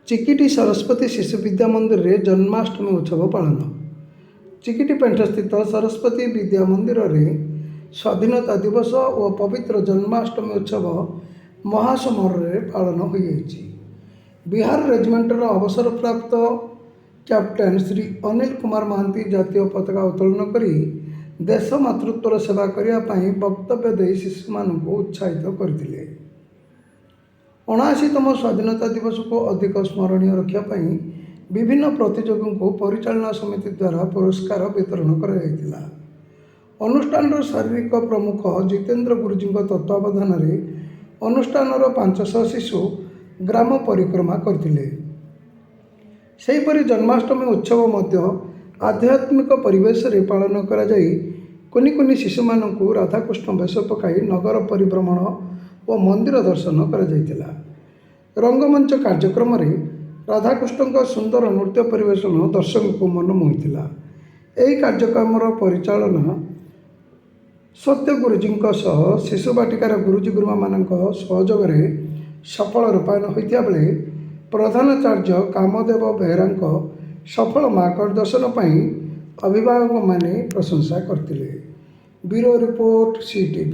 ଚିକିଟି ସରସ୍ୱତୀ ଶିଶୁ ବିଦ୍ୟା ମନ୍ଦିରରେ ଜନ୍ମାଷ୍ଟମୀ ଉତ୍ସବ ପାଳନ। ଚିକିଟି ପେଣ୍ଠସ୍ଥିତ ସରସ୍ୱତୀ ବିଦ୍ୟା ମନ୍ଦିରରେ ସ୍ୱାଧୀନତା ଦିବସ ଓ ପବିତ୍ର ଜନ୍ମାଷ୍ଟମୀ ଉତ୍ସବ ମହାସମାରୋହରେ ପାଳନ ହୋଇଯାଇଛି। ବିହାର ରେଜିମେଣ୍ଟର ଅବସରପ୍ରାପ୍ତ କ୍ୟାପ୍ଟେନ୍ ଶ୍ରୀ ଅନିଲ କୁମାର ମହାନ୍ତି ଜାତୀୟ ପତାକା ଉତ୍ତୋଳନ କରି ଦେଶ ମାତୃତ୍ୱର ସେବା କରିବା ପାଇଁ ବକ୍ତବ୍ୟ ଦେଇ ଶିଶୁମାନଙ୍କୁ ଉତ୍ସାହିତ କରିଥିଲେ। 79ତମ ସ୍ୱାଧୀନତା ଦିବସକୁ ଅଧିକ ସ୍ମରଣୀୟ ରଖିବା ପାଇଁ ବିଭିନ୍ନ ପ୍ରତିଯୋଗୀଙ୍କୁ ପରିଚାଳନା ସମିତି ଦ୍ୱାରା ପୁରସ୍କାର ବିତରଣ କରାଯାଇଥିଲା। ଅନୁଷ୍ଠାନର ଶାରୀରିକ ପ୍ରମୁଖ ଜିତେନ୍ଦ୍ର ଗୁରୁଜୀଙ୍କ ତତ୍ତ୍ୱାବଧାନରେ ଅନୁଷ୍ଠାନର 500 ଶିଶୁ ଗ୍ରାମ ପରିକ୍ରମା କରିଥିଲେ। ସେହିପରି ଜନ୍ମାଷ୍ଟମୀ ଉତ୍ସବ ମଧ୍ୟ ଆଧ୍ୟାତ୍ମିକ ପରିବେଶରେ ପାଳନ କରାଯାଇ କୁନି କୁନି ଶିଶୁମାନଙ୍କୁ ରାଧାକୃଷ୍ଣ ବେଶ ପକାଇ ନଗର ପରିଭ୍ରମଣ ଓ ମନ୍ଦିର ଦର୍ଶନ କରାଯାଇଥିଲା। ରଙ୍ଗମଞ୍ଚ କାର୍ଯ୍ୟକ୍ରମରେ ରାଧାକୃଷ୍ଣଙ୍କ ସୁନ୍ଦର ନୃତ୍ୟ ପରିବେଷଣ ଦର୍ଶକଙ୍କୁ ମନ ମୋହିଥିଲା। ଏହି କାର୍ଯ୍ୟକ୍ରମର ପରିଚାଳନା ସତ୍ୟ ଗୁରୁଜୀଙ୍କ ସହ ଶିଶୁ ବାଟିକାର ଗୁରୁଜୀ ଗୁରୁମାମାନଙ୍କ ସହଯୋଗରେ ସଫଳ ରୂପାୟନ ହୋଇଥିବା ବେଳେ ପ୍ରଧାନାଚାର୍ଯ୍ୟ କାମଦେବ ବେହେରାଙ୍କ ସଫଳ ମାର୍ଗଦର୍ଶନ ପାଇଁ ଅଭିଭାବକମାନେ ପ୍ରଶଂସା କରିଥିଲେ। Bureau report, CTV।